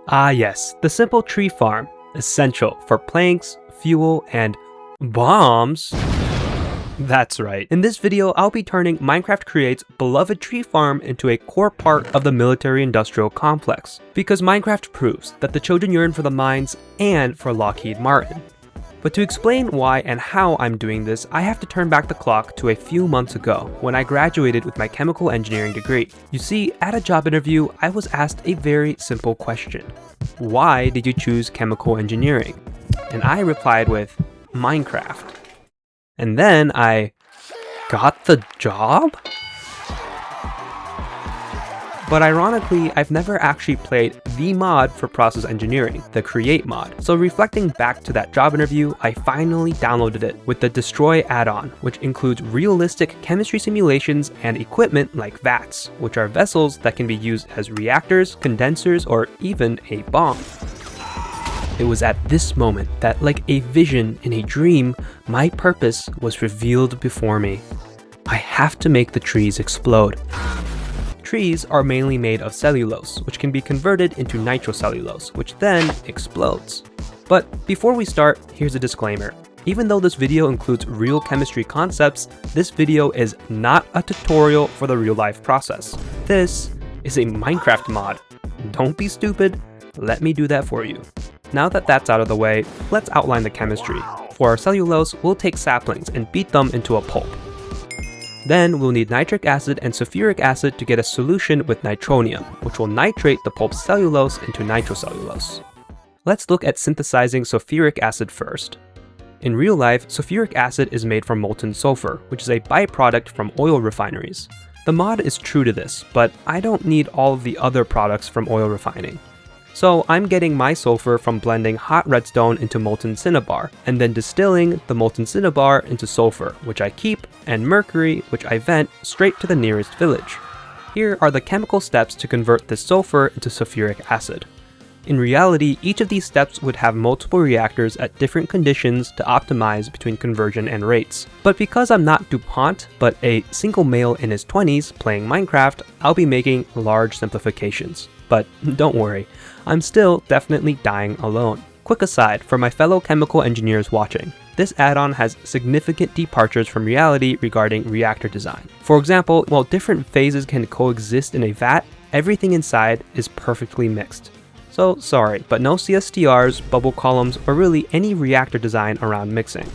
Ah yes, the simple tree farm, essential for planks, fuel, and bombs. That's right. In this video, I'll be turning Minecraft Create's beloved tree farm into a core part of the military-industrial complex, because Minecraft proves that the children yearn for the mines and for Lockheed Martin. But to explain why and how I'm doing this, I have to turn back the clock to a few months ago, when I graduated with my chemical engineering degree. You see, at a job interview, I was asked a very simple question. Why did you choose chemical engineering? And I replied with, Minecraft. And then I got the job? But ironically, I've never actually played the mod for process engineering, the Create mod. So reflecting back to that job interview, I finally downloaded it with the Destroy add-on, which includes realistic chemistry simulations and equipment like vats, which are vessels that can be used as reactors, condensers, or even a bomb. It was at this moment that, like a vision in a dream, my purpose was revealed before me. I have to make the trees explode. Trees are mainly made of cellulose, which can be converted into nitrocellulose, which then explodes. But before we start, here's a disclaimer. Even though this video includes real chemistry concepts, this video is not a tutorial for the real-life process. This is a Minecraft mod. Don't be stupid, let me do that for you. Now that that's out of the way, let's outline the chemistry. For our cellulose, we'll take saplings and beat them into a pulp. Then we'll need nitric acid and sulfuric acid to get a solution with nitronium, which will nitrate the pulp's cellulose into nitrocellulose. Let's look at synthesizing sulfuric acid first. In real life, sulfuric acid is made from molten sulfur, which is a byproduct from oil refineries. The mod is true to this, but I don't need all of the other products from oil refining. So I'm getting my sulfur from blending hot redstone into molten cinnabar, and then distilling the molten cinnabar into sulfur, which I keep, and mercury, which I vent straight to the nearest village. Here are the chemical steps to convert this sulfur into sulfuric acid. In reality, each of these steps would have multiple reactors at different conditions to optimize between conversion and rates. But because I'm not DuPont, but a single male in his 20s playing Minecraft, I'll be making large simplifications. But don't worry, I'm still definitely dying alone. Quick aside for my fellow chemical engineers watching, this add-on has significant departures from reality regarding reactor design. For example, while different phases can coexist in a vat, everything inside is perfectly mixed. So sorry, but no CSTRs, bubble columns, or really any reactor design around mixing.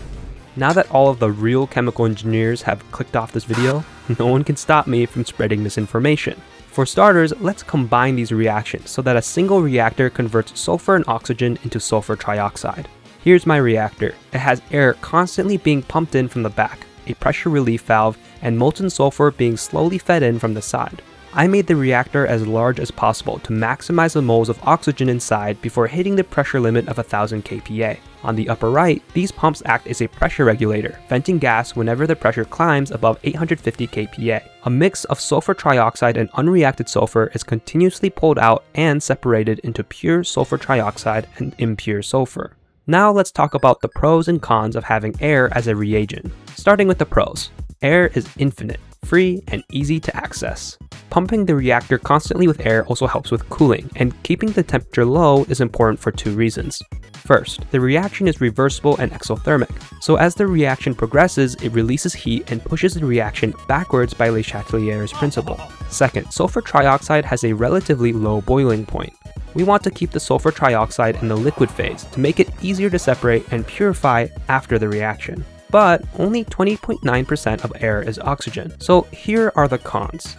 Now that all of the real chemical engineers have clicked off this video, no one can stop me from spreading misinformation. For starters, let's combine these reactions so that a single reactor converts sulfur and oxygen into sulfur trioxide. Here's my reactor. It has air constantly being pumped in from the back, a pressure relief valve, and molten sulfur being slowly fed in from the side. I made the reactor as large as possible to maximize the moles of oxygen inside before hitting the pressure limit of 1000 kPa. On the upper right, these pumps act as a pressure regulator, venting gas whenever the pressure climbs above 850 kPa. A mix of sulfur trioxide and unreacted sulfur is continuously pulled out and separated into pure sulfur trioxide and impure sulfur. Now let's talk about the pros and cons of having air as a reagent. Starting with the pros. Air is infinite, free, and easy to access. Pumping the reactor constantly with air also helps with cooling, and keeping the temperature low is important for two reasons. First, the reaction is reversible and exothermic, so as the reaction progresses, it releases heat and pushes the reaction backwards by Le Chatelier's principle. Second, sulfur trioxide has a relatively low boiling point. We want to keep the sulfur trioxide in the liquid phase to make it easier to separate and purify after the reaction. But only 20.9% of air is oxygen, so here are the cons.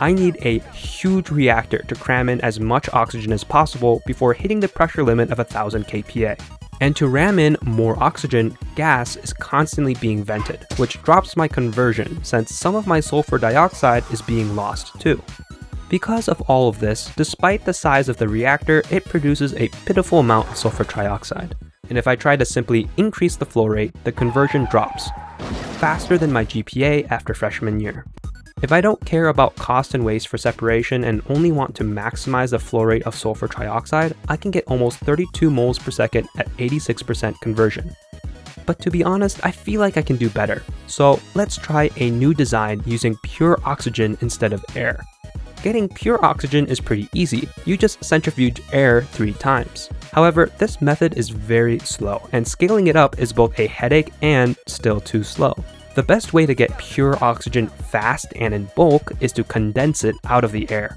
I need a huge reactor to cram in as much oxygen as possible before hitting the pressure limit of 1000 kPa. And to ram in more oxygen, gas is constantly being vented, which drops my conversion since some of my sulfur dioxide is being lost too. Because of all of this, despite the size of the reactor, it produces a pitiful amount of sulfur trioxide. And if I try to simply increase the flow rate, the conversion drops, faster than my GPA after freshman year. If I don't care about cost and waste for separation and only want to maximize the flow rate of sulfur trioxide, I can get almost 32 moles per second at 86% conversion. But to be honest, I feel like I can do better. So let's try a new design using pure oxygen instead of air. Getting pure oxygen is pretty easy, you just centrifuge air 3 times. However, this method is very slow, and scaling it up is both a headache and still too slow. The best way to get pure oxygen fast and in bulk is to condense it out of the air.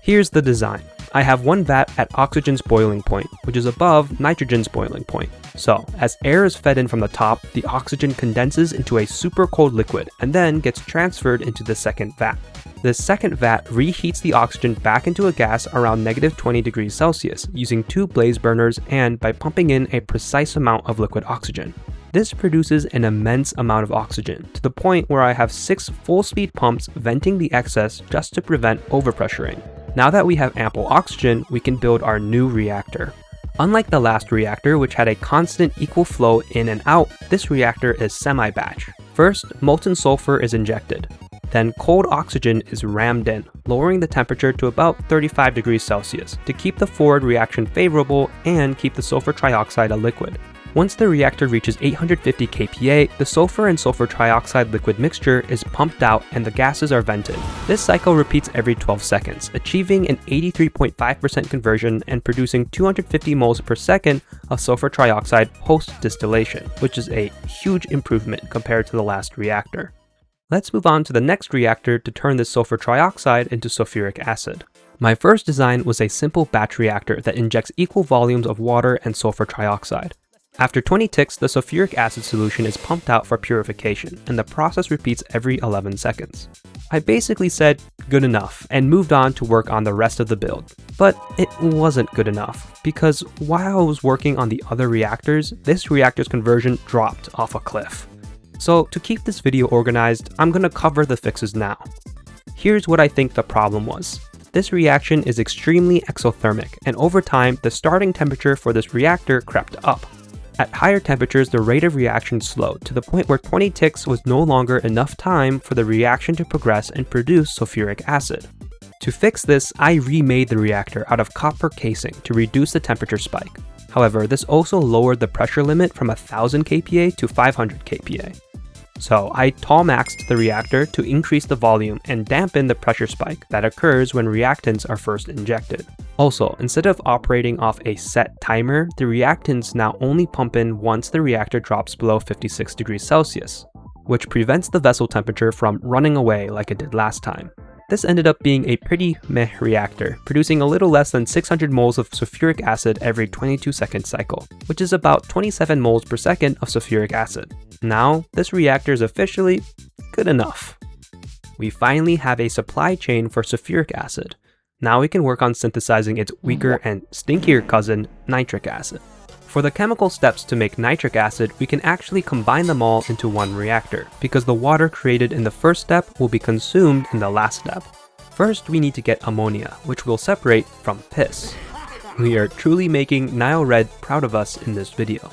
Here's the design. I have one vat at oxygen's boiling point, which is above nitrogen's boiling point. So, as air is fed in from the top, the oxygen condenses into a super cold liquid and then gets transferred into the second vat. This second vat reheats the oxygen back into a gas around -20 degrees Celsius using 2 blaze burners and by pumping in a precise amount of liquid oxygen. This produces an immense amount of oxygen, to the point where I have 6 full-speed pumps venting the excess just to prevent overpressuring. Now that we have ample oxygen, we can build our new reactor. Unlike the last reactor, which had a constant equal flow in and out, this reactor is semi-batch. First, molten sulfur is injected. Then cold oxygen is rammed in, lowering the temperature to about 35 degrees Celsius to keep the forward reaction favorable and keep the sulfur trioxide a liquid. Once the reactor reaches 850 kPa, the sulfur and sulfur trioxide liquid mixture is pumped out and the gases are vented. This cycle repeats every 12 seconds, achieving an 83.5% conversion and producing 250 moles per second of sulfur trioxide post-distillation, which is a huge improvement compared to the last reactor. Let's move on to the next reactor to turn this sulfur trioxide into sulfuric acid. My first design was a simple batch reactor that injects equal volumes of water and sulfur trioxide. After 20 ticks, the sulfuric acid solution is pumped out for purification, and the process repeats every 11 seconds. I basically said, good enough, and moved on to work on the rest of the build. But it wasn't good enough, because while I was working on the other reactors, this reactor's conversion dropped off a cliff. So to keep this video organized, I'm gonna cover the fixes now. Here's what I think the problem was. This reaction is extremely exothermic, and over time, the starting temperature for this reactor crept up. At higher temperatures, the rate of reaction slowed to the point where 20 ticks was no longer enough time for the reaction to progress and produce sulfuric acid. To fix this, I remade the reactor out of copper casing to reduce the temperature spike. However, this also lowered the pressure limit from 1000 kPa to 500 kPa. So I tall-maxed the reactor to increase the volume and dampen the pressure spike that occurs when reactants are first injected. Also, instead of operating off a set timer, the reactants now only pump in once the reactor drops below 56 degrees Celsius, which prevents the vessel temperature from running away like it did last time. This ended up being a pretty meh reactor, producing a little less than 600 moles of sulfuric acid every 22-second cycle, which is about 27 moles per second of sulfuric acid. Now, this reactor is officially good enough. We finally have a supply chain for sulfuric acid. Now we can work on synthesizing its weaker and stinkier cousin, nitric acid. For the chemical steps to make nitric acid, we can actually combine them all into one reactor, because the water created in the first step will be consumed in the last step. First, we need to get ammonia, which we'll separate from piss. We are truly making Nile Red proud of us in this video.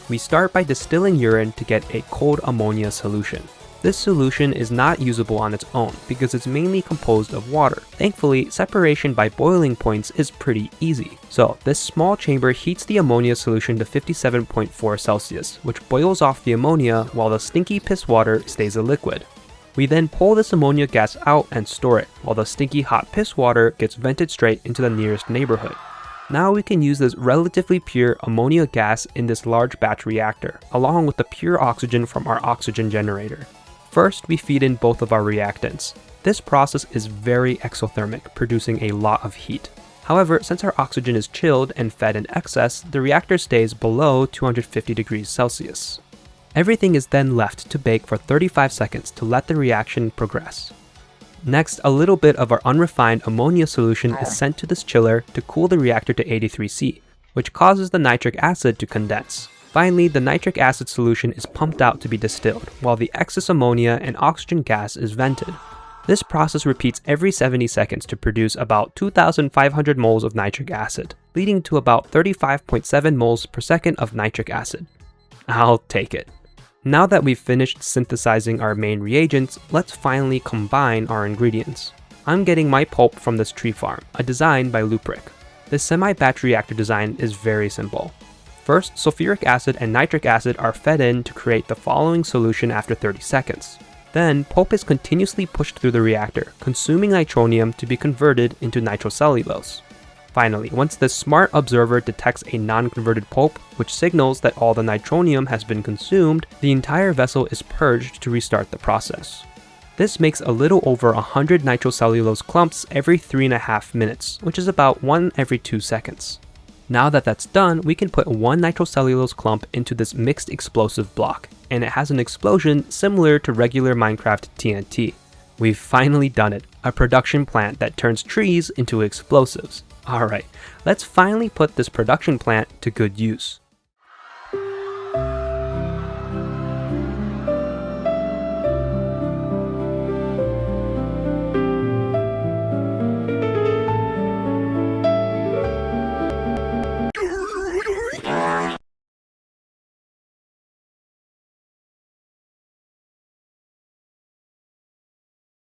We start by distilling urine to get a cold ammonia solution. This solution is not usable on its own because it's mainly composed of water. Thankfully, separation by boiling points is pretty easy. So this small chamber heats the ammonia solution to 57.4 Celsius, which boils off the ammonia while the stinky piss water stays a liquid. We then pull this ammonia gas out and store it, while the stinky hot piss water gets vented straight into the nearest neighborhood. Now we can use this relatively pure ammonia gas in this large batch reactor, along with the pure oxygen from our oxygen generator. First, we feed in both of our reactants. This process is very exothermic, producing a lot of heat. However, since our oxygen is chilled and fed in excess, the reactor stays below 250 degrees Celsius. Everything is then left to bake for 35 seconds to let the reaction progress. Next, a little bit of our unrefined ammonia solution is sent to this chiller to cool the reactor to 83°C, which causes the nitric acid to condense. Finally, the nitric acid solution is pumped out to be distilled, while the excess ammonia and oxygen gas is vented. This process repeats every 70 seconds to produce about 2,500 moles of nitric acid, leading to about 35.7 moles per second of nitric acid. I'll take it. Now that we've finished synthesizing our main reagents, let's finally combine our ingredients. I'm getting my pulp from this tree farm, a design by Sulfuric. This semi-batch reactor design is very simple. First, sulfuric acid and nitric acid are fed in to create the following solution after 30 seconds. Then, pulp is continuously pushed through the reactor, consuming nitronium to be converted into nitrocellulose. Finally, once the smart observer detects a non-converted pulp, which signals that all the nitronium has been consumed, the entire vessel is purged to restart the process. This makes a little over 100 nitrocellulose clumps every 3.5 minutes, which is about 1 every 2 seconds. Now that that's done, we can put 1 nitrocellulose clump into this mixed explosive block, and it has an explosion similar to regular Minecraft TNT. We've finally done it, a production plant that turns trees into explosives. Alright, let's finally put this production plant to good use.